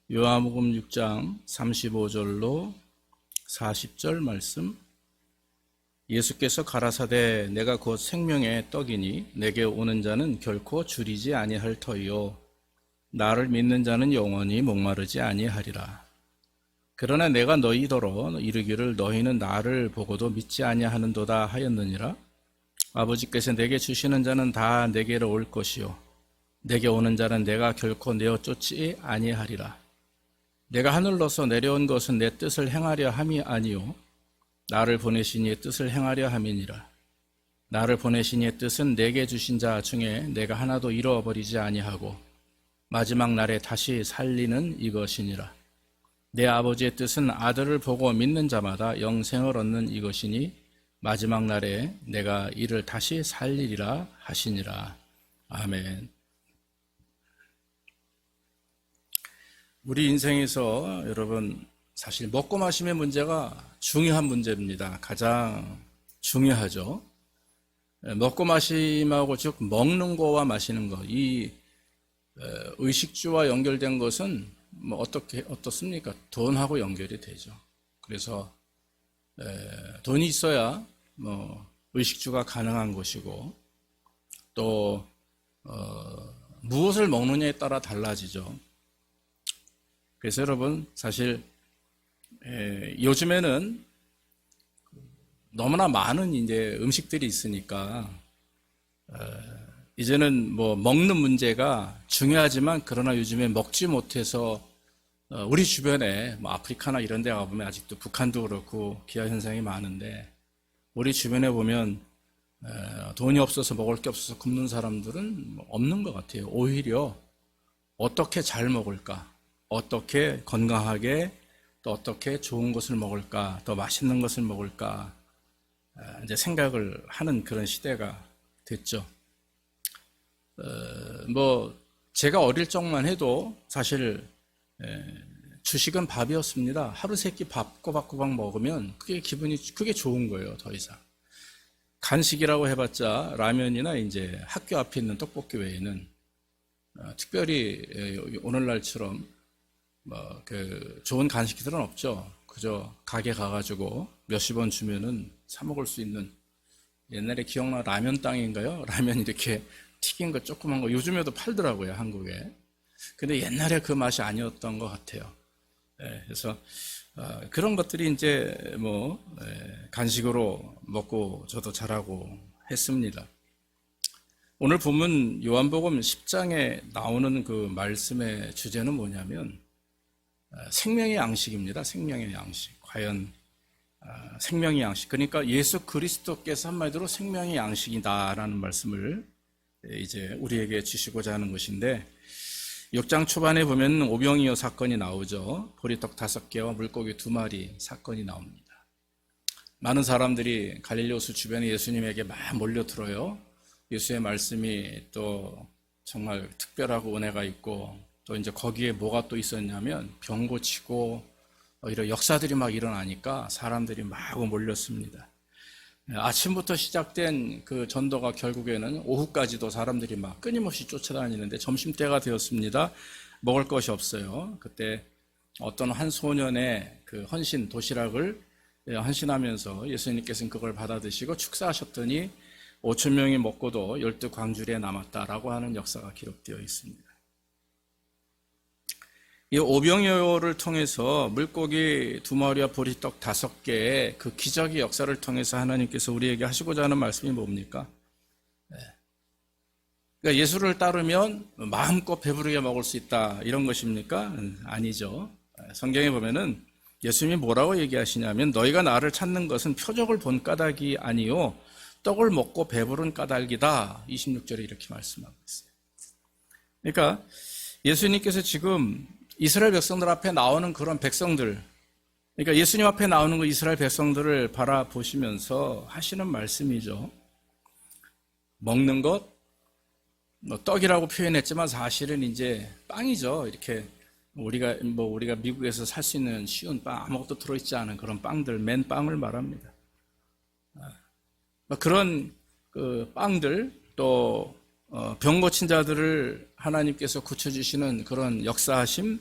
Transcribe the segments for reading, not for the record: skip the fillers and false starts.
요한복음 6장 35절로 40절 말씀. 예수께서 가라사대 내가 곧 생명의 떡이니 내게 오는 자는 결코 줄이지 아니할 터이요 나를 믿는 자는 영원히 목마르지 아니하리라. 그러나 내가 너희더러 이르기를 너희는 나를 보고도 믿지 아니하는도다 하였느니라. 아버지께서 내게 주시는 자는 다 내게로 올 것이요 내게 오는 자는 내가 결코 내어 쫓지 아니하리라. 내가 하늘로서 내려온 것은 내 뜻을 행하려 함이 아니요 나를 보내신 이의 뜻을 행하려 함이니라. 나를 보내신 이의 뜻은 내게 주신 자 중에 내가 하나도 잃어버리지 아니하고 마지막 날에 다시 살리는 이것이니라. 내 아버지의 뜻은 아들을 보고 믿는 자마다 영생을 얻는 이것이니 마지막 날에 내가 이를 다시 살리리라 하시니라. 아멘. 우리 인생에서 여러분 사실 먹고 마심의 문제가 중요한 문제입니다. 가장 중요하죠. 먹고 마심하고 즉 먹는 거와 마시는 거, 이 의식주와 연결된 것은 뭐 어떻습니까? 돈하고 연결이 되죠. 그래서 돈이 있어야 뭐 의식주가 가능한 것이고 또 무엇을 먹느냐에 따라 달라지죠. 그래서 여러분 사실 요즘에는 너무나 많은 이제 음식들이 있으니까 이제는 뭐 먹는 문제가 중요하지만 그러나 요즘에 먹지 못해서 우리 주변에 뭐 아프리카나 이런 데 가보면 아직도 북한도 그렇고 기아 현상이 많은데 우리 주변에 보면 돈이 없어서 먹을 게 없어서 굶는 사람들은 없는 것 같아요. 오히려 어떻게 잘 먹을까? 어떻게 건강하게 또 어떻게 좋은 것을 먹을까, 더 맛있는 것을 먹을까 이제 생각을 하는 그런 시대가 됐죠. 뭐 제가 어릴 적만 해도 사실 주식은 밥이었습니다. 하루 세끼 밥 꼬박꼬박 먹으면 그게 좋은 거예요. 더 이상 간식이라고 해봤자 라면이나 이제 학교 앞에 있는 떡볶이 외에는 특별히 오늘날처럼 뭐 그 좋은 간식들은 없죠. 그저 가게 가가지고 몇십 원 주면은 사 먹을 수 있는, 옛날에 기억나 라면 땅인가요? 라면 이렇게 튀긴 거 조그만 거 요즘에도 팔더라고요, 한국에. 근데 옛날에 그 맛이 아니었던 것 같아요. 그래서 그런 것들이 이제 뭐 간식으로 먹고 저도 자라고 했습니다. 오늘 본문 요한복음 10장에 나오는 그 말씀의 주제는 뭐냐면 생명의 양식입니다. 생명의 양식. 과연 생명의 양식. 그러니까 예수 그리스도께서 한마디로 생명의 양식이다라는 말씀을 이제 우리에게 주시고자 하는 것인데 6장 초반에 보면 오병이어 사건이 나오죠. 보리떡 5개와 물고기 2마리 사건이 나옵니다. 많은 사람들이 갈릴리 호수 주변에 예수님에게 막 몰려들어요. 예수의 말씀이 또 정말 특별하고 은혜가 있고 또 이제 거기에 뭐가 또 있었냐면 병 고치고 이런 역사들이 막 일어나니까 사람들이 막 몰렸습니다. 아침부터 시작된 그 전도가 결국에는 오후까지도 사람들이 막 끊임없이 쫓아다니는데 점심때가 되었습니다. 먹을 것이 없어요. 그때 어떤 한 소년의 그 헌신 도시락을 헌신하면서 예수님께서는 그걸 받아 드시고 축사하셨더니 5천 명이 먹고도 12광주리에 남았다라고 하는 역사가 기록되어 있습니다. 이 오병이어를 통해서 물고기 2마리와 보리떡 5개의 그 기적의 역사를 통해서 하나님께서 우리에게 하시고자 하는 말씀이 뭡니까? 그러니까 예수를 따르면 마음껏 배부르게 먹을 수 있다 이런 것입니까? 아니죠. 성경에 보면은 예수님이 뭐라고 얘기하시냐면 너희가 나를 찾는 것은 표적을 본 까닭이 아니요 떡을 먹고 배부른 까닭이다. 26절에 이렇게 말씀하고 있어요. 그러니까 예수님께서 지금 이스라엘 백성들 앞에 나오는 그런 백성들, 그러니까 예수님 앞에 나오는 그 이스라엘 백성들을 바라보시면서 하시는 말씀이죠. 먹는 것, 떡이라고 표현했지만 사실은 이제 빵이죠. 이렇게 우리가 미국에서 살 수 있는 쉬운 빵, 아무것도 들어있지 않은 그런 빵들, 맨 빵을 말합니다. 그런 그 빵들, 또 병 고친 자들을 하나님께서 고쳐주시는 그런 역사하심,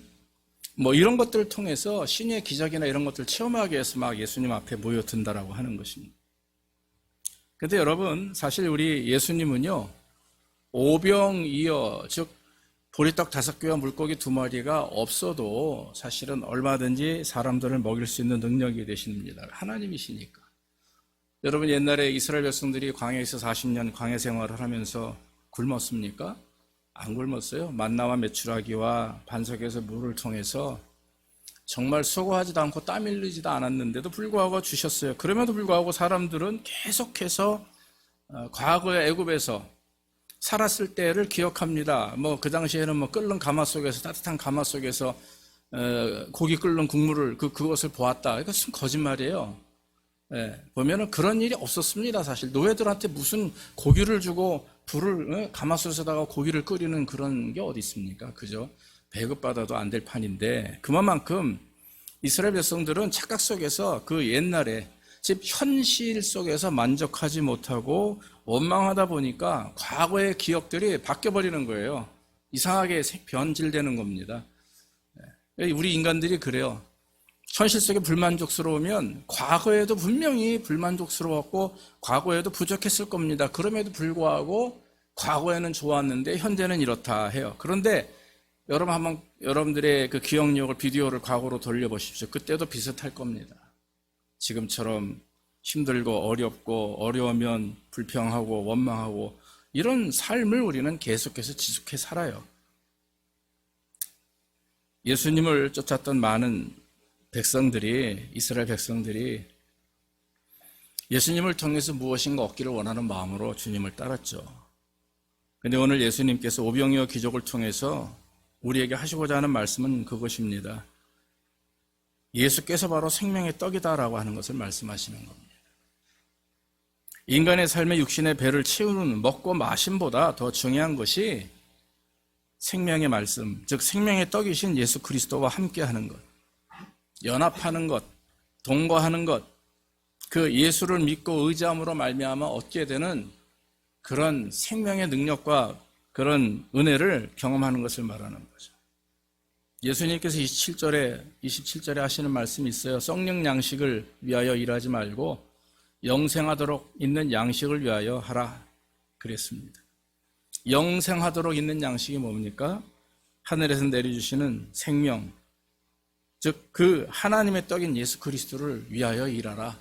뭐 이런 것들을 통해서 신의 기적이나 이런 것들을 체험하기 위해서 막 예수님 앞에 모여든다라고 하는 것입니다. 근데 여러분, 사실 우리 예수님은요, 오병이어, 즉 보리떡 5개와 물고기 2마리가 없어도 사실은 얼마든지 사람들을 먹일 수 있는 능력이 되십니다. 하나님이시니까. 여러분, 옛날에 이스라엘 백성들이 광야에서 40년 광야 생활을 하면서 굶었습니까? 안 굶었어요. 만나와 메추라기와 반석에서 물을 통해서 정말 수고하지도 않고 땀 흘리지도 않았는데도 불구하고 주셨어요. 그럼에도 불구하고 사람들은 계속해서 과거의 애굽에서 살았을 때를 기억합니다. 뭐 그 당시에는 뭐 끓는 가마 속에서, 따뜻한 가마 속에서 고기 끓는 국물을 그것을 보았다. 이것은 거짓말이에요. 보면은 그런 일이 없었습니다. 사실 노예들한테 무슨 고기를 주고 불을 가마솥에다가 고기를 끓이는 그런 게 어디 있습니까? 그죠? 배급받아도 안 될 판인데, 그만큼 이스라엘 백성들은 착각 속에서 그 옛날에 즉 현실 속에서 만족하지 못하고 원망하다 보니까 과거의 기억들이 바뀌어버리는 거예요. 이상하게 변질되는 겁니다. 우리 인간들이 그래요. 현실 속에 불만족스러우면 과거에도 분명히 불만족스러웠고 과거에도 부족했을 겁니다. 그럼에도 불구하고 과거에는 좋았는데 현재는 이렇다 해요. 그런데 여러분 한번 여러분들의 그 기억력을 비디오를 과거로 돌려보십시오. 그때도 비슷할 겁니다. 지금처럼 힘들고 어렵고 어려우면 불평하고 원망하고 이런 삶을 우리는 계속해서 지속해 살아요. 예수님을 쫓았던 많은 백성들이, 이스라엘 백성들이 예수님을 통해서 무엇인가 얻기를 원하는 마음으로 주님을 따랐죠. 그런데 오늘 예수님께서 오병이어 기적을 통해서 우리에게 하시고자 하는 말씀은 그것입니다. 예수께서 바로 생명의 떡이다라고 하는 것을 말씀하시는 겁니다. 인간의 삶의 육신의 배를 채우는 먹고 마심보다 더 중요한 것이 생명의 말씀, 즉 생명의 떡이신 예수 그리스도와 함께하는 것, 연합하는 것, 동거하는 것, 그 예수를 믿고 의지함으로 말미암아 얻게 되는 그런 생명의 능력과 그런 은혜를 경험하는 것을 말하는 거죠. 예수님께서 27절에 하시는 말씀이 있어요. 썩는 양식을 위하여 일하지 말고 영생하도록 있는 양식을 위하여 하라 그랬습니다. 영생하도록 있는 양식이 뭡니까? 하늘에서 내려주시는 생명, 즉 그 하나님의 떡인 예수 그리스도를 위하여 일하라.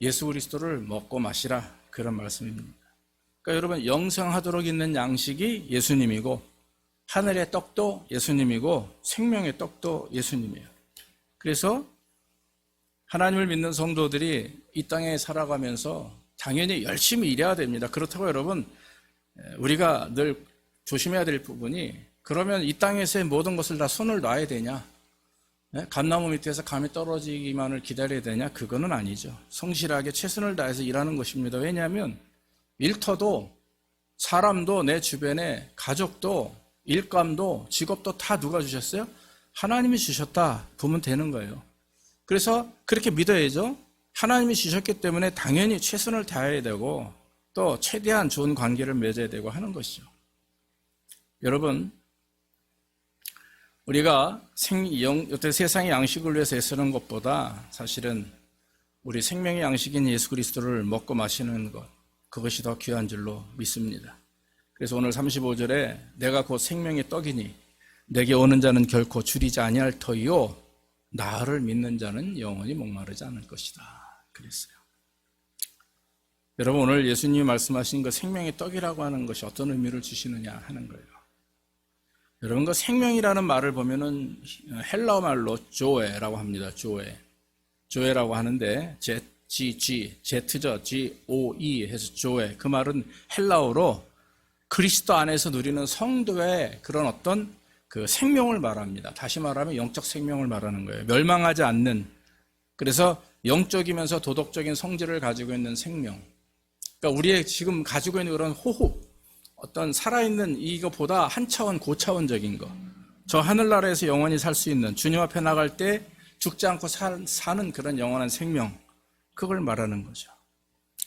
예수 그리스도를 먹고 마시라. 그런 말씀입니다. 그러니까 여러분, 영생하도록 있는 양식이 예수님이고 하늘의 떡도 예수님이고 생명의 떡도 예수님이에요. 그래서 하나님을 믿는 성도들이 이 땅에 살아가면서 당연히 열심히 일해야 됩니다. 그렇다고 여러분, 우리가 늘 조심해야 될 부분이, 그러면 이 땅에서의 모든 것을 다 손을 놔야 되냐? 감나무 밑에서 감이 떨어지기만을 기다려야 되냐? 그거는 아니죠. 성실하게 최선을 다해서 일하는 것입니다. 왜냐하면 일터도 사람도 내 주변에 가족도 일감도 직업도 다 누가 주셨어요? 하나님이 주셨다 보면 되는 거예요. 그래서 그렇게 믿어야죠. 하나님이 주셨기 때문에 당연히 최선을 다해야 되고 또 최대한 좋은 관계를 맺어야 되고 하는 것이죠. 여러분, 우리가 세상의 양식을 위해서 애쓰는 것보다 사실은 우리 생명의 양식인 예수 그리스도를 먹고 마시는 것, 그것이 더 귀한 줄로 믿습니다. 그래서 오늘 35절에 내가 곧 생명의 떡이니 내게 오는 자는 결코 줄이지 아니할 터이요 나를 믿는 자는 영원히 목마르지 않을 것이다 그랬어요. 여러분, 오늘 예수님이 말씀하신 그 생명의 떡이라고 하는 것이 어떤 의미를 주시느냐 하는 거예요. 여러분, 그 생명이라는 말을 보면은 헬라어 말로 조에라고 합니다. 조에라고 하는데 Z죠. G-O-E 해서 조에. 그 말은 헬라어로 그리스도 안에서 누리는 성도의 그런 어떤 그 생명을 말합니다. 다시 말하면 영적 생명을 말하는 거예요. 멸망하지 않는, 그래서 영적이면서 도덕적인 성질을 가지고 있는 생명. 그러니까 우리의 지금 가지고 있는 그런 호흡, 어떤 살아있는 이거보다 한 차원 고차원적인 거, 저 하늘나라에서 영원히 살 수 있는, 주님 앞에 나갈 때 죽지 않고 사는 그런 영원한 생명, 그걸 말하는 거죠.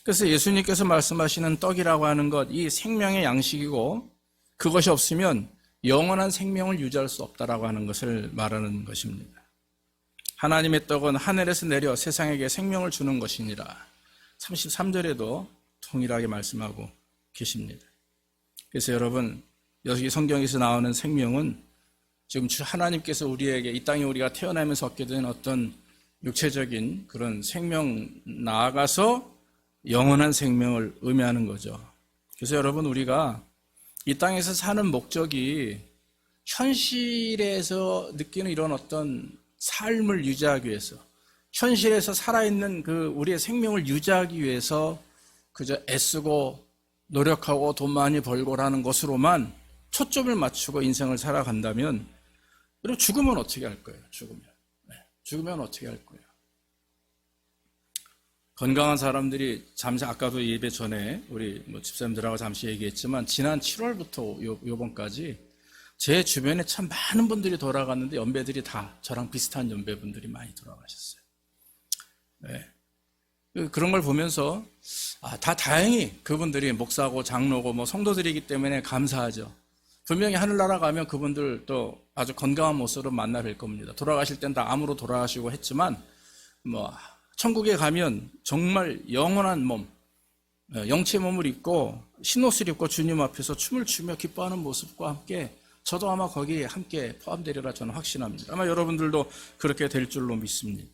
그래서 예수님께서 말씀하시는 떡이라고 하는 것, 이 생명의 양식이고 그것이 없으면 영원한 생명을 유지할 수 없다라고 하는 것을 말하는 것입니다. 하나님의 떡은 하늘에서 내려 세상에게 생명을 주는 것이니라. 33절에도 동일하게 말씀하고 계십니다. 그래서 여러분, 여기 성경에서 나오는 생명은 지금 하나님께서 우리에게 이 땅에 우리가 태어나면서 얻게 된 어떤 육체적인 그런 생명, 나아가서 영원한 생명을 의미하는 거죠. 그래서 여러분, 우리가 이 땅에서 사는 목적이 현실에서 느끼는 이런 어떤 삶을 유지하기 위해서, 현실에서 살아있는 그 우리의 생명을 유지하기 위해서 그저 애쓰고 노력하고 돈 많이 벌고라는 것으로만 초점을 맞추고 인생을 살아간다면, 그리고 죽으면 어떻게 할 거예요? 죽으면 어떻게 할 거예요? 건강한 사람들이 잠시, 아까도 예배 전에 우리 집사님들하고 잠시 얘기했지만, 지난 7월부터 요번까지 제 주변에 참 많은 분들이 돌아갔는데, 연배들이 다 저랑 비슷한 연배분들이 많이 돌아가셨어요. 네. 그런 걸 보면서 다 다행히 그분들이 목사고 장로고 성도들이기 때문에 감사하죠. 분명히 하늘나라 가면 그분들 또 아주 건강한 모습으로 만나 뵐 겁니다. 돌아가실 땐 다 암으로 돌아가시고 했지만 천국에 가면 정말 영원한 몸, 영체 몸을 입고 흰옷을 입고 주님 앞에서 춤을 추며 기뻐하는 모습과 함께 저도 아마 거기에 함께 포함되리라 저는 확신합니다. 아마 여러분들도 그렇게 될 줄로 믿습니다.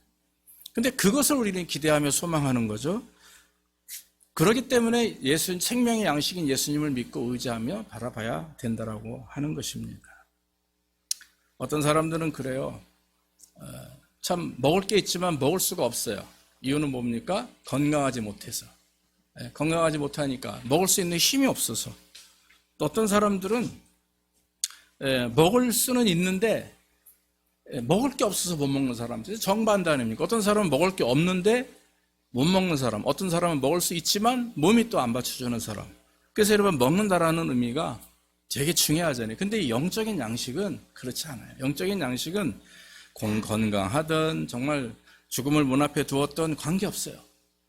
근데 그것을 우리는 기대하며 소망하는 거죠. 그렇기 때문에 생명의 양식인 예수님을 믿고 의지하며 바라봐야 된다라고 하는 것입니다. 어떤 사람들은 그래요. 참 먹을 게 있지만 먹을 수가 없어요. 이유는 뭡니까? 건강하지 못해서. 건강하지 못하니까 먹을 수 있는 힘이 없어서. 또 어떤 사람들은 먹을 수는 있는데 먹을 게 없어서 못 먹는 사람. 정반대입니까? 어떤 사람은 먹을 게 없는데 못 먹는 사람, 어떤 사람은 먹을 수 있지만 몸이 또 안 받쳐주는 사람. 그래서 여러분, 먹는다라는 의미가 되게 중요하잖아요. 근데 이 영적인 양식은 그렇지 않아요. 영적인 양식은 건강하든 정말 죽음을 문 앞에 두었던 관계없어요.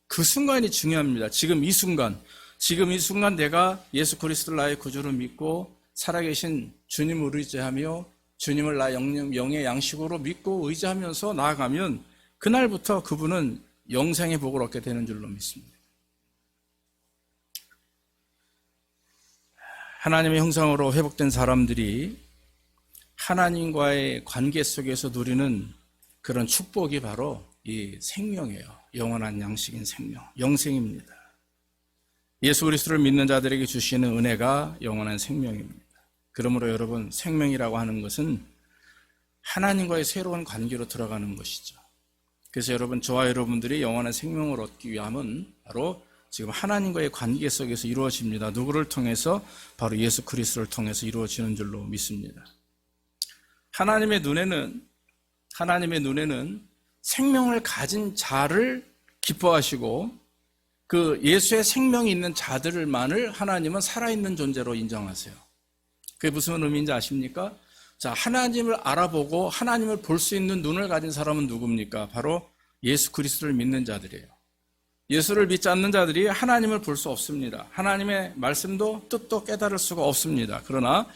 그 순간이 중요합니다. 지금 이 순간 내가 예수 그리스도를 나의 구주로 믿고 살아계신 주님을 의지하며 주님을 나의 영의 양식으로 믿고 의지하면서 나아가면 그날부터 그분은 영생의 복을 얻게 되는 줄로 믿습니다. 하나님의 형상으로 회복된 사람들이 하나님과의 관계 속에서 누리는 그런 축복이 바로 이 생명이에요. 영원한 양식인 생명, 영생입니다. 예수 그리스도를 믿는 자들에게 주시는 은혜가 영원한 생명입니다. 그러므로 여러분, 생명이라고 하는 것은 하나님과의 새로운 관계로 들어가는 것이죠. 그래서 여러분, 저와 여러분들이 영원한 생명을 얻기 위함은 바로 지금 하나님과의 관계 속에서 이루어집니다. 누구를 통해서? 바로 예수 그리스도를 통해서 이루어지는 줄로 믿습니다. 하나님의 눈에는 생명을 가진 자를 기뻐하시고 그 예수의 생명이 있는 자들만을 하나님은 살아있는 존재로 인정하세요. 그게 무슨 의미인지 아십니까? 자, 하나님을 알아보고 하나님을 볼 수 있는 눈을 가진 사람은 누굽니까? 바로 예수 그리스도를 믿는 자들이에요. 예수를 믿지 않는 자들이 하나님을 볼 수 없습니다. 하나님의 말씀도 뜻도 깨달을 수가 없습니다. 그러나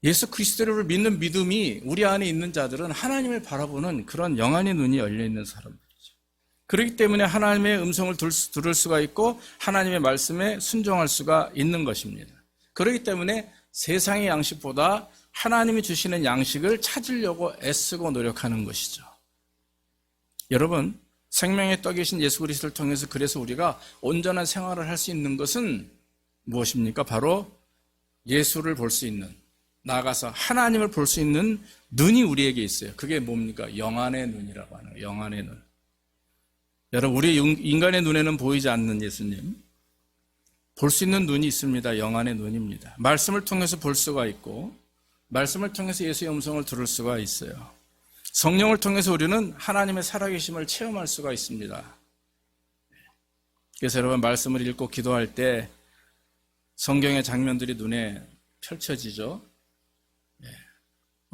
예수 그리스도를 믿는 믿음이 우리 안에 있는 자들은 하나님을 바라보는 그런 영안의 눈이 열려있는 사람들이죠. 그렇기 때문에 하나님의 음성을 들을 수가 있고 하나님의 말씀에 순종할 수가 있는 것입니다. 그렇기 때문에 세상의 양식보다 하나님이 주시는 양식을 찾으려고 애쓰고 노력하는 것이죠. 여러분, 생명의 떡이신 예수 그리스도를 통해서 그래서 우리가 온전한 생활을 할 수 있는 것은 무엇입니까? 바로 예수를 볼 수 있는, 나아가서 하나님을 볼 수 있는 눈이 우리에게 있어요. 그게 뭡니까? 영안의 눈이라고 하는 거예요. 영안의 눈. 여러분, 우리 인간의 눈에는 보이지 않는 예수님, 볼 수 있는 눈이 있습니다. 영안의 눈입니다. 말씀을 통해서 볼 수가 있고 말씀을 통해서 예수의 음성을 들을 수가 있어요. 성령을 통해서 우리는 하나님의 살아계심을 체험할 수가 있습니다. 그래서 여러분, 말씀을 읽고 기도할 때 성경의 장면들이 눈에 펼쳐지죠.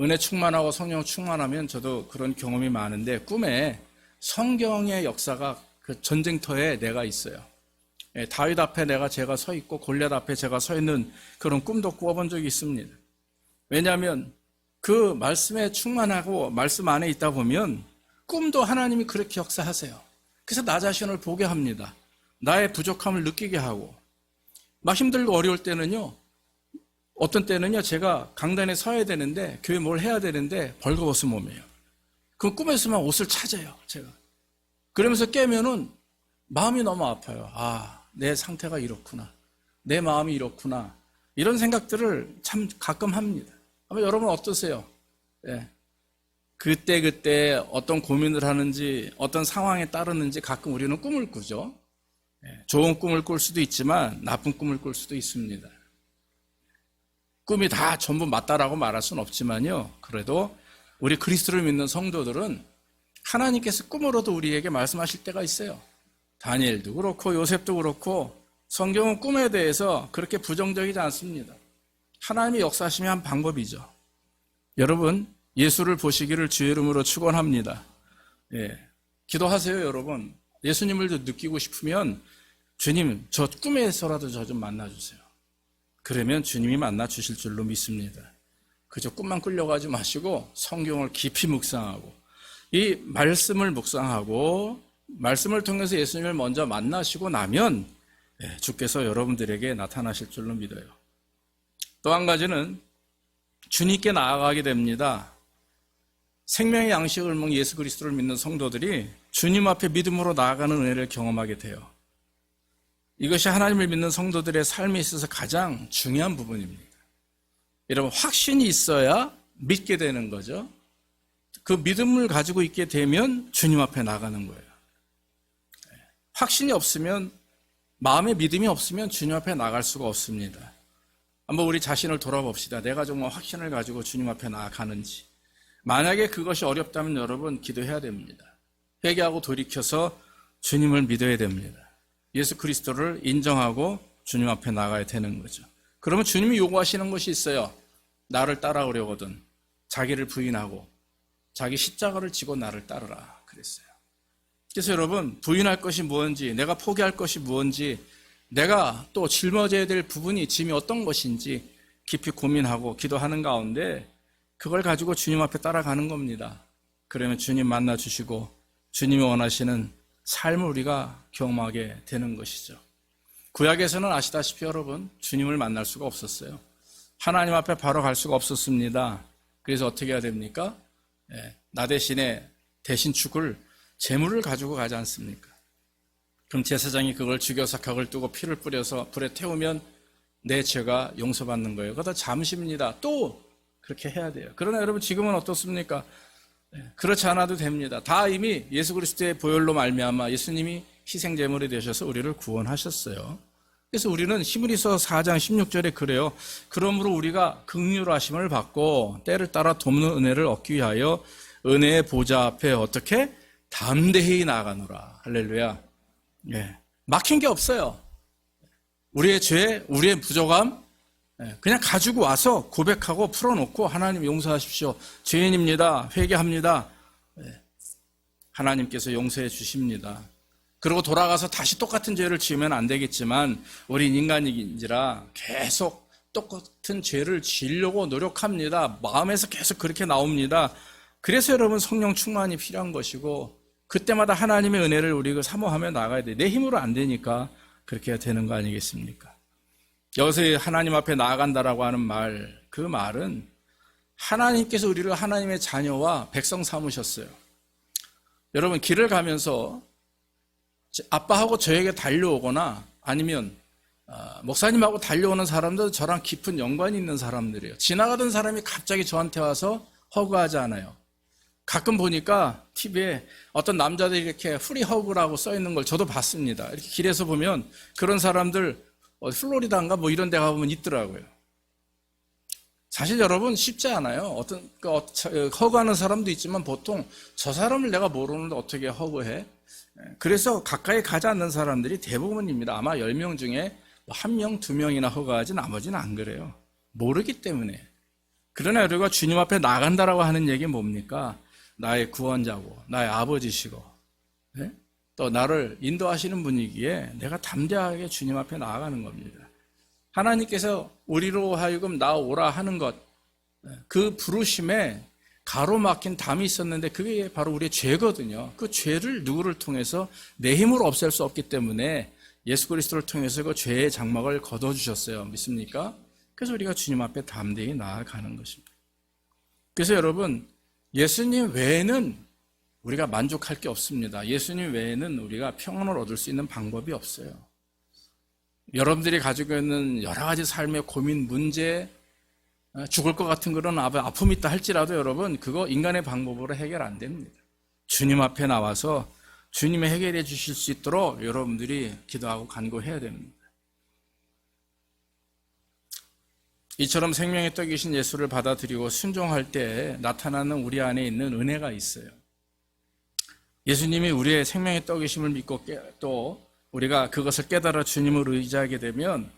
은혜 충만하고 성령 충만하면 저도 그런 경험이 많은데 꿈에 성경의 역사가 그 전쟁터에 내가 있어요. 다윗 앞에 제가 서 있고 골리앗 앞에 제가 서 있는 그런 꿈도 꾸어본 적이 있습니다. 왜냐하면 그 말씀에 충만하고 말씀 안에 있다 보면 꿈도 하나님이 그렇게 역사하세요. 그래서 나 자신을 보게 합니다. 나의 부족함을 느끼게 하고, 막 힘들고 어려울 때는요, 어떤 때는요, 제가 강단에 서야 되는데, 교회 뭘 해야 되는데, 벌거벗은 몸이에요. 그럼 꿈에서만 옷을 찾아요, 제가. 그러면서 깨면은 마음이 너무 아파요. 아, 내 상태가 이렇구나. 내 마음이 이렇구나. 이런 생각들을 참 가끔 합니다. 아마 여러분 어떠세요? 예. 그때 어떤 고민을 하는지, 어떤 상황에 따르는지 가끔 우리는 꿈을 꾸죠. 예. 좋은 꿈을 꿀 수도 있지만 나쁜 꿈을 꿀 수도 있습니다. 꿈이 다 전부 맞다라고 말할 수는 없지만요. 그래도 우리 그리스도를 믿는 성도들은 하나님께서 꿈으로도 우리에게 말씀하실 때가 있어요. 다니엘도 그렇고 요셉도 그렇고 성경은 꿈에 대해서 그렇게 부정적이지 않습니다. 하나님의 역사하심이 한 방법이죠. 여러분, 예수를 보시기를 주의 이름으로 축원합니다. 예, 기도하세요, 여러분. 예수님을 느끼고 싶으면 주님, 저 꿈에서라도 저 좀 만나주세요. 그러면 주님이 만나 주실 줄로 믿습니다. 그저 꿈만 끌려가지 마시고 성경을 깊이 묵상하고 이 말씀을 묵상하고 말씀을 통해서 예수님을 먼저 만나시고 나면 주께서 여러분들에게 나타나실 줄로 믿어요. 또 한 가지는 주님께 나아가게 됩니다. 생명의 양식을 먹는 예수 그리스도를 믿는 성도들이 주님 앞에 믿음으로 나아가는 은혜를 경험하게 돼요. 이것이 하나님을 믿는 성도들의 삶에 있어서 가장 중요한 부분입니다. 여러분, 확신이 있어야 믿게 되는 거죠. 그 믿음을 가지고 있게 되면 주님 앞에 나가는 거예요. 확신이 없으면, 마음의 믿음이 없으면 주님 앞에 나갈 수가 없습니다. 한번 우리 자신을 돌아봅시다. 내가 정말 확신을 가지고 주님 앞에 나아가는지. 만약에 그것이 어렵다면 여러분 기도해야 됩니다. 회개하고 돌이켜서 주님을 믿어야 됩니다. 예수 그리스도를 인정하고 주님 앞에 나가야 되는 거죠. 그러면 주님이 요구하시는 것이 있어요. 나를 따라오려거든 자기를 부인하고 자기 십자가를 지고 나를 따르라 그랬어요. 그래서 여러분, 부인할 것이 무엇인지, 내가 포기할 것이 무엇인지, 내가 또 짊어져야 될 부분이 짐이 어떤 것인지 깊이 고민하고 기도하는 가운데 그걸 가지고 주님 앞에 따라가는 겁니다. 그러면 주님 만나 주시고 주님이 원하시는 삶을 우리가 경험하게 되는 것이죠. 구약에서는 아시다시피 여러분, 주님을 만날 수가 없었어요. 하나님 앞에 바로 갈 수가 없었습니다. 그래서 어떻게 해야 됩니까? 나 대신에 대신 죽을 제물을 가지고 가지 않습니까? 그럼 제사장이 그걸 죽여서 각을 뜨고 피를 뿌려서 불에 태우면 내 죄가 용서받는 거예요. 그거 다 잠시입니다. 또 그렇게 해야 돼요. 그러나 여러분, 지금은 어떻습니까? 그렇지 않아도 됩니다. 다 이미 예수 그리스도의 보혈로 말미암아 예수님이 희생제물이 되셔서 우리를 구원하셨어요. 그래서 우리는 히브리서 4장 16절에 그래요. 그러므로 우리가 긍휼하심을 받고 때를 따라 돕는 은혜를 얻기 위하여 은혜의 보좌 앞에 어떻게? 담대히 나아가노라. 할렐루야. 예. 막힌 게 없어요. 우리의 죄, 우리의 부족함, 그냥 가지고 와서 고백하고 풀어놓고 하나님 용서하십시오. 죄인입니다. 회개합니다. 하나님께서 용서해 주십니다. 그리고 돌아가서 다시 똑같은 죄를 지으면 안 되겠지만 우린 인간인지라 계속 똑같은 죄를 지으려고 노력합니다. 마음에서 계속 그렇게 나옵니다. 그래서 여러분, 성령 충만이 필요한 것이고 그때마다 하나님의 은혜를 우리가 사모하며 나가야 돼. 내 힘으로 안 되니까 그렇게 해야 되는 거 아니겠습니까? 여기서 하나님 앞에 나아간다라고 하는 말, 그 말은 하나님께서 우리를 하나님의 자녀와 백성 삼으셨어요. 여러분, 길을 가면서 아빠하고 저에게 달려오거나 아니면 목사님하고 달려오는 사람도 저랑 깊은 연관이 있는 사람들이에요. 지나가던 사람이 갑자기 저한테 와서 허그하지 않아요. 가끔 보니까 TV에 어떤 남자들이 이렇게 프리 허그라고 써 있는 걸 저도 봤습니다. 이렇게 길에서 보면 그런 사람들 플로리다인가 뭐 이런 데 가보면 있더라고요. 사실 여러분, 쉽지 않아요. 허그하는 사람도 있지만 보통 저 사람을 내가 모르는데 어떻게 허그해? 그래서 가까이 가지 않는 사람들이 대부분입니다. 아마 10명 중에 1명, 2명이나 허가하지 나머지는 안 그래요. 모르기 때문에. 그러나 우리가 주님 앞에 나간다라고 하는 얘기는 뭡니까? 나의 구원자고 나의 아버지시고 또 나를 인도하시는 분이기에 내가 담대하게 주님 앞에 나아가는 겁니다. 하나님께서 우리로 하여금 나오라 하는 것, 그 부르심에 가로막힌 담이 있었는데 그게 바로 우리의 죄거든요. 그 죄를 누구를 통해서 내 힘으로 없앨 수 없기 때문에 예수 그리스도를 통해서 그 죄의 장막을 걷어주셨어요. 믿습니까? 그래서 우리가 주님 앞에 담대히 나아가는 것입니다. 그래서 여러분, 예수님 외에는 우리가 만족할 게 없습니다. 예수님 외에는 우리가 평안을 얻을 수 있는 방법이 없어요. 여러분들이 가지고 있는 여러 가지 삶의 고민, 문제, 죽을 것 같은 그런 아픔이 있다 할지라도 여러분, 그거 인간의 방법으로 해결 안 됩니다. 주님 앞에 나와서 주님이 해결해 주실 수 있도록 여러분들이 기도하고 간구해야 됩니다. 이처럼 생명의 떡이신 예수를 받아들이고 순종할 때 나타나는 우리 안에 있는 은혜가 있어요. 예수님이 우리의 생명의 떡이심을 믿고 또 우리가 그것을 깨달아 주님을 의지하게 되면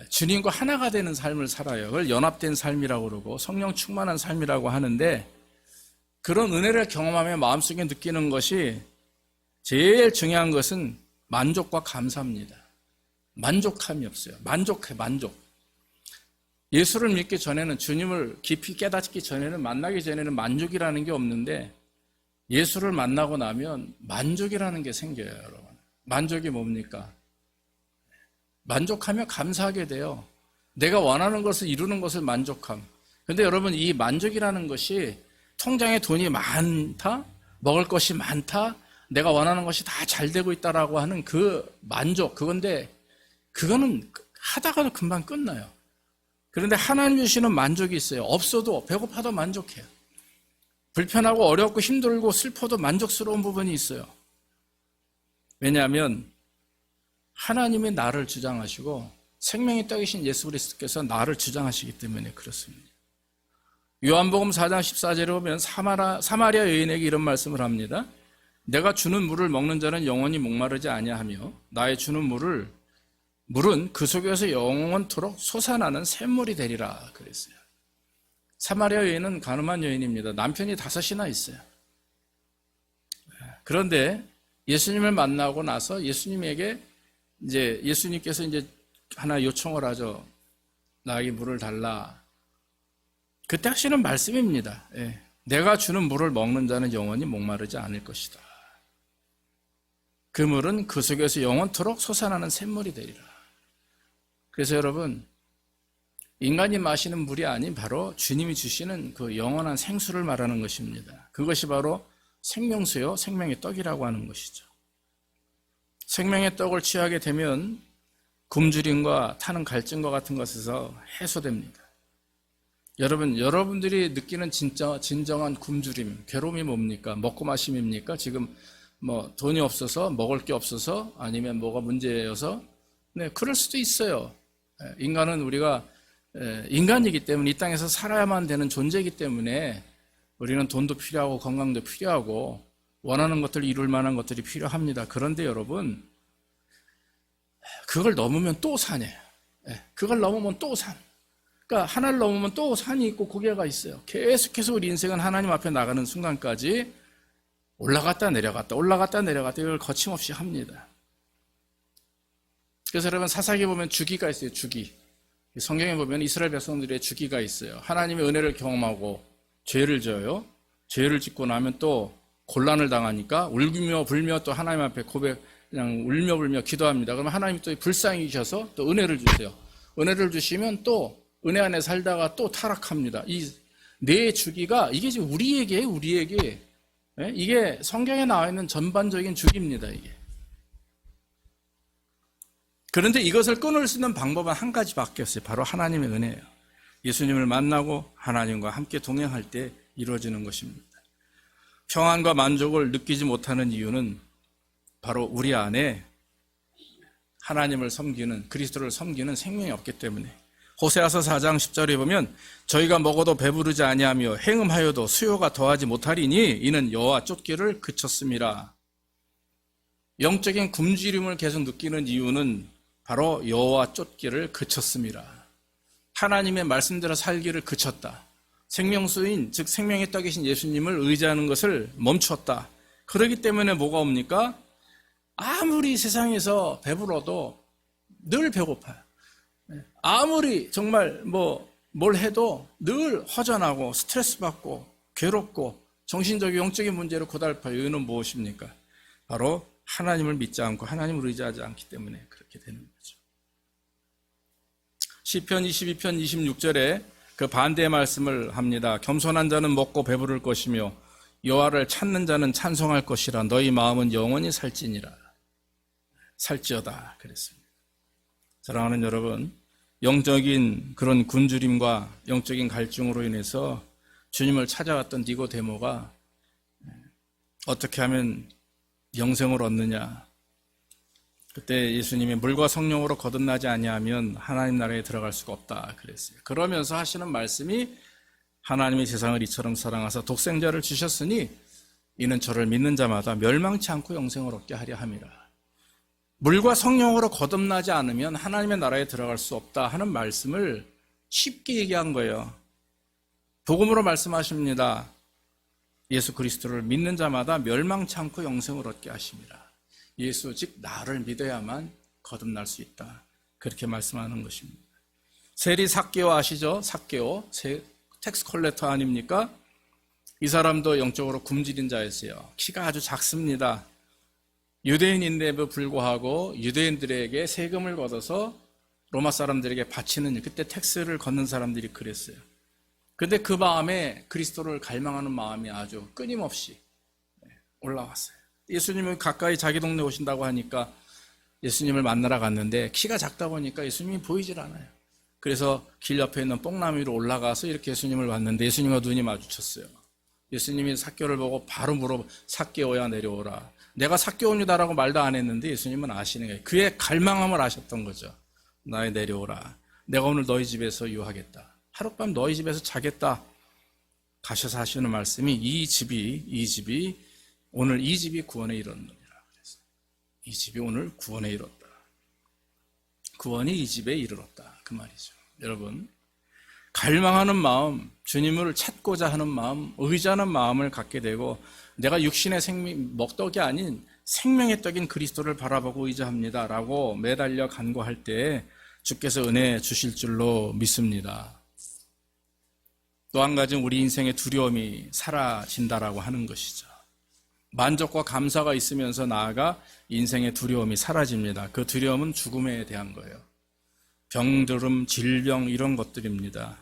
주님과 하나가 되는 삶을 살아요. 그걸 연합된 삶이라고 그러고 성령 충만한 삶이라고 하는데, 그런 은혜를 경험하며 마음속에 느끼는 것이 제일 중요한 것은 만족과 감사입니다. 만족함이 없어요. 만족. 예수를 믿기 전에는, 주님을 깊이 깨닫기 전에는, 만나기 전에는 만족이라는 게 없는데, 예수를 만나고 나면 만족이라는 게 생겨요, 여러분. 만족이 뭡니까? 만족하며 감사하게 돼요. 내가 원하는 것을 이루는 것을 만족함. 근데 여러분, 이 만족이라는 것이 통장에 돈이 많다, 먹을 것이 많다, 내가 원하는 것이 다 잘 되고 있다라고 하는 그 만족, 그거는 하다가도 금방 끝나요. 그런데 하나님 주시는 만족이 있어요. 없어도, 배고파도 만족해요. 불편하고 어렵고 힘들고 슬퍼도 만족스러운 부분이 있어요. 왜냐하면 하나님이 나를 주장하시고 생명의 떡이신 예수 그리스도께서 나를 주장하시기 때문에 그렇습니다. 요한복음 4장 14절에 보면 사마리아 여인에게 이런 말씀을 합니다. 내가 주는 물을 먹는 자는 영원히 목마르지 아니하며 나의 주는 물은 그 속에서 영원토록 솟아나는 샘물이 되리라 그랬어요. 사마리아 여인은 가늠한 여인입니다. 남편이 5이나 있어요. 그런데 예수님을 만나고 나서 예수님께서 하나 요청을 하죠. 나에게 물을 달라. 그때 하시는 말씀입니다. 내가 주는 물을 먹는 자는 영원히 목마르지 않을 것이다. 그 물은 그 속에서 영원토록 솟아나는 샘물이 되리라. 그래서 여러분, 인간이 마시는 물이 아닌 바로 주님이 주시는 그 영원한 생수를 말하는 것입니다. 그것이 바로 생명수요, 생명의 떡이라고 하는 것이죠. 생명의 떡을 취하게 되면 굶주림과 타는 갈증과 같은 것에서 해소됩니다. 여러분들이 느끼는 진정한 굶주림, 괴로움이 뭡니까? 먹고 마심입니까? 지금 돈이 없어서, 먹을 게 없어서, 아니면 뭐가 문제여서? 네, 그럴 수도 있어요. 인간은 우리가 인간이기 때문에, 이 땅에서 살아야만 되는 존재이기 때문에 우리는 돈도 필요하고 건강도 필요하고 원하는 것들을 이룰 만한 것들이 필요합니다. 그런데 여러분, 그걸 넘으면 또 산이에요. 그걸 넘으면 또 산. 그러니까 하나를 넘으면 또 산이 있고 고개가 있어요. 계속해서 우리 인생은 하나님 앞에 나가는 순간까지 올라갔다 내려갔다 이걸 거침없이 합니다. 그래서 여러분, 사사기에 보면 주기가 있어요. 주기. 성경에 보면 이스라엘 백성들의 주기가 있어요. 하나님의 은혜를 경험하고 죄를 져요. 죄를 짓고 나면 또 곤란을 당하니까 울며 불며 또 하나님 앞에 그냥 울며 불며 기도합니다. 그러면 하나님이 또 불쌍히 주셔서 또 은혜를 주세요. 은혜를 주시면 또 은혜 안에 살다가 또 타락합니다. 이 네 주기가, 이게 지금 우리에게 이게 성경에 나와 있는 전반적인 주기입니다. 이게. 그런데 이것을 끊을 수 있는 방법은 한 가지밖에 없어요. 바로 하나님의 은혜예요. 예수님을 만나고 하나님과 함께 동행할 때 이루어지는 것입니다. 평안과 만족을 느끼지 못하는 이유는 바로 우리 안에 하나님을 섬기는, 그리스도를 섬기는 생명이 없기 때문에. 호세아서 4장 10절에 보면 저희가 먹어도 배부르지 아니하며 행음하여도 수요가 더하지 못하리니 이는 여호와 쫓기를 그쳤습니다. 영적인 굶주림을 계속 느끼는 이유는 바로 여호와 쫓기를 그쳤습니다. 하나님의 말씀대로 살기를 그쳤다. 생명수인, 즉 생명의 떡이신 예수님을 의지하는 것을 멈췄다. 그렇기 때문에 뭐가 옵니까? 아무리 세상에서 배불러도 늘 배고파요. 아무리 정말 뭘 해도 늘 허전하고 스트레스 받고 괴롭고 정신적 영적인 문제로 고달파요. 이유는 무엇입니까? 바로 하나님을 믿지 않고 하나님을 의지하지 않기 때문에 그렇게 되는 거죠. 시편 22편 26절에 그 반대의 말씀을 합니다. 겸손한 자는 먹고 배부를 것이며 여호와를 찾는 자는 찬송할 것이라. 너희 마음은 영원히 살지니라. 살지어다 그랬습니다. 사랑하는 여러분, 영적인 그런 굶주림과 영적인 갈증으로 인해서 주님을 찾아왔던 니고데모가 어떻게 하면 영생을 얻느냐, 그때 예수님이 물과 성령으로 거듭나지 아니하면 하나님 나라에 들어갈 수가 없다 그랬어요. 그러면서 하시는 말씀이 하나님이 세상을 이처럼 사랑하사 독생자를 주셨으니 이는 저를 믿는 자마다 멸망치 않고 영생을 얻게 하려 함이라. 물과 성령으로 거듭나지 않으면 하나님의 나라에 들어갈 수 없다 하는 말씀을 쉽게 얘기한 거예요. 복음으로 말씀하십니다. 예수 그리스도를 믿는 자마다 멸망치 않고 영생을 얻게 하심이라. 예수 즉 나를 믿어야만 거듭날 수 있다. 그렇게 말씀하는 것입니다. 세리 삭개오 아시죠? 삭개오 텍스 컬렉터 아닙니까? 이 사람도 영적으로 굶주린 자였어요. 키가 아주 작습니다. 유대인인데도 불구하고 유대인들에게 세금을 걷어서 로마 사람들에게 바치는, 그때 텍스를 걷는 사람들이 그랬어요. 근데 그 마음에 그리스도를 갈망하는 마음이 아주 끊임없이 올라왔어요. 예수님은 가까이 자기 동네 오신다고 하니까 예수님을 만나러 갔는데 키가 작다 보니까 예수님이 보이질 않아요. 그래서 길 옆에 있는 뽕나무 위로 올라가서 이렇게 예수님을 봤는데 예수님과 눈이 마주쳤어요. 예수님이 삭개오를 보고 바로 삭개오야 내려오라. 내가 삭개오니다라고 말도 안 했는데 예수님은 아시는 거예요. 그의 갈망함을 아셨던 거죠. 나에 내려오라. 내가 오늘 너희 집에서 유하겠다. 하룻밤 너희 집에서 자겠다. 가셔서 하시는 말씀이 이 집이 오늘 이 집이 구원에 이르느니라. 그래서 이 집이 오늘 구원에 이뤘다. 구원이 이 집에 이르렀다. 그 말이죠. 여러분, 갈망하는 마음, 주님을 찾고자 하는 마음, 의지하는 마음을 갖게 되고 내가 육신의 먹떡이 아닌 생명의 떡인 그리스도를 바라보고 의지합니다 라고 매달려 간구할 때 주께서 은혜 주실 줄로 믿습니다. 또 한 가지는 우리 인생의 두려움이 사라진다라고 하는 것이죠. 만족과 감사가 있으면서 나아가 인생의 두려움이 사라집니다. 그 두려움은 죽음에 대한 거예요. 병들음, 질병 이런 것들입니다.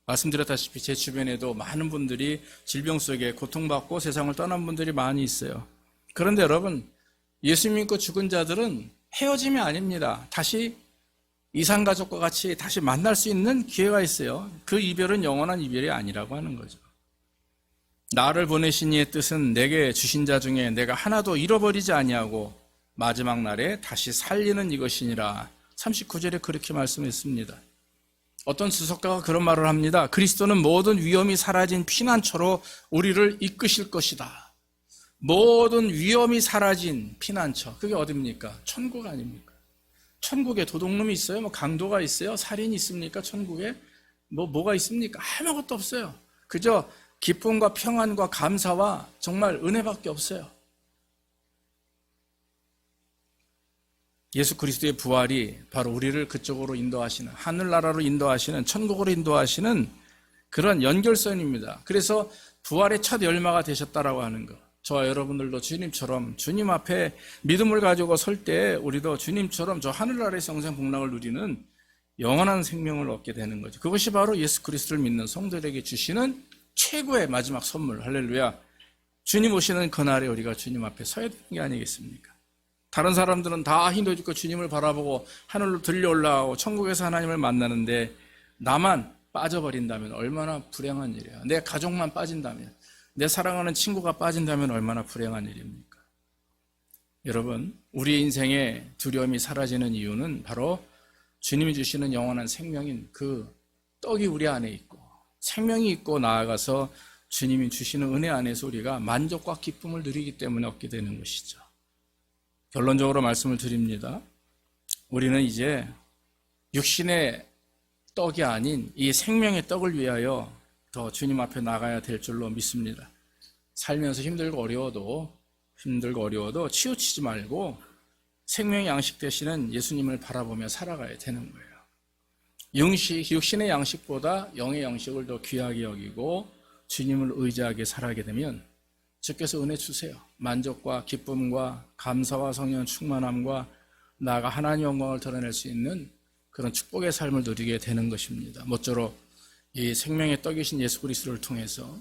말씀드렸다시피 제 주변에도 많은 분들이 질병 속에 고통받고 세상을 떠난 분들이 많이 있어요. 그런데 여러분, 예수 믿고 죽은 자들은 헤어짐이 아닙니다. 다시 이산가족과 같이 다시 만날 수 있는 기회가 있어요. 그 이별은 영원한 이별이 아니라고 하는 거죠. 나를 보내신 이의 뜻은 내게 주신 자 중에 내가 하나도 잃어버리지 아니하고 마지막 날에 다시 살리는 이것이니라. 39절에 그렇게 말씀했습니다. 어떤 주석가가 그런 말을 합니다. 그리스도는 모든 위험이 사라진 피난처로 우리를 이끄실 것이다. 모든 위험이 사라진 피난처. 그게 어딥니까? 천국 아닙니까? 천국에 도둑놈이 있어요? 뭐 강도가 있어요? 살인이 있습니까? 천국에? 뭐가 있습니까? 아무것도 없어요. 그저 기쁨과 평안과 감사와 정말 은혜밖에 없어요. 예수 그리스도의 부활이 바로 우리를 그쪽으로 인도하시는, 하늘나라로 인도하시는, 천국으로 인도하시는 그런 연결선입니다. 그래서 부활의 첫 열마가 되셨다라고 하는 것. 저와 여러분들도 주님처럼 주님 앞에 믿음을 가지고 설 때 우리도 주님처럼 저 하늘나라에서 영생 복락을 누리는 영원한 생명을 얻게 되는 거죠. 그것이 바로 예수 그리스도를 믿는 성도들에게 주시는 최고의 마지막 선물. 할렐루야. 주님 오시는 그날에 우리가 주님 앞에 서야 되는 게 아니겠습니까? 다른 사람들은 다 힘도 주님을 바라보고 하늘로 들려 올라가고 천국에서 하나님을 만나는데 나만 빠져버린다면 얼마나 불행한 일이야. 내 가족만 빠진다면, 내 사랑하는 친구가 빠진다면 얼마나 불행한 일입니까? 여러분, 우리 인생의 두려움이 사라지는 이유는 바로 주님이 주시는 영원한 생명인 그 떡이 우리 안에 있고 생명이 있고 나아가서 주님이 주시는 은혜 안에서 우리가 만족과 기쁨을 누리기 때문에 얻게 되는 것이죠. 결론적으로 말씀을 드립니다. 우리는 이제 육신의 떡이 아닌 이 생명의 떡을 위하여 더 주님 앞에 나가야 될 줄로 믿습니다. 살면서 힘들고 어려워도 치우치지 말고 생명의 양식 되시는 예수님을 바라보며 살아가야 되는 거예요. 육신의 양식보다 영의 양식을 더 귀하게 여기고 주님을 의지하게 살아가게 되면 주께서 은혜 주세요. 만족과 기쁨과 감사와 성령 충만함과 나아가 하나님 영광을 드러낼 수 있는 그런 축복의 삶을 누리게 되는 것입니다. 모쪼록 이 생명의 떡이신 예수 그리스도를 통해서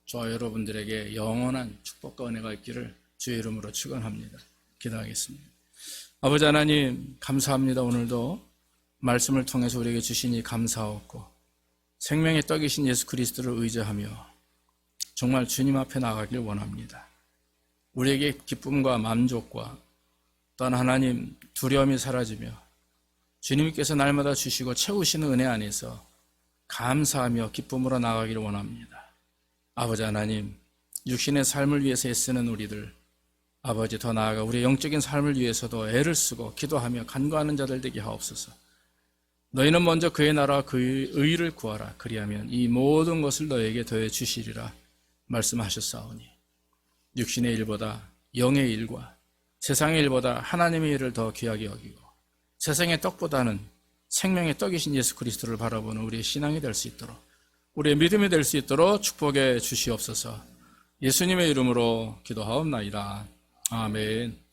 저와 여러분들에게 영원한 축복과 은혜가 있기를 주의 이름으로 축원합니다. 기도하겠습니다. 아버지 하나님 감사합니다. 오늘도 말씀을 통해서 우리에게 주시니 감사하고 생명의 떡이신 예수 그리스도를 의지하며 정말 주님 앞에 나가길 원합니다. 우리에게 기쁨과 만족과 또한 하나님 두려움이 사라지며 주님께서 날마다 주시고 채우시는 은혜 안에서 감사하며 기쁨으로 나가기를 원합니다. 아버지 하나님, 육신의 삶을 위해서 애쓰는 우리들, 아버지 더 나아가 우리의 영적인 삶을 위해서도 애를 쓰고 기도하며 간구하는 자들 되게 하옵소서. 너희는 먼저 그의 나라와 그의 의를 구하라. 그리하면 이 모든 것을 너에게 더해 주시리라 말씀하셨사오니 육신의 일보다 영의 일과 세상의 일보다 하나님의 일을 더 귀하게 여기고 세상의 떡보다는 생명의 떡이신 예수 그리스도를 바라보는 우리의 신앙이 될 수 있도록 우리의 믿음이 될 수 있도록 축복해 주시옵소서. 예수님의 이름으로 기도하옵나이다. 아멘.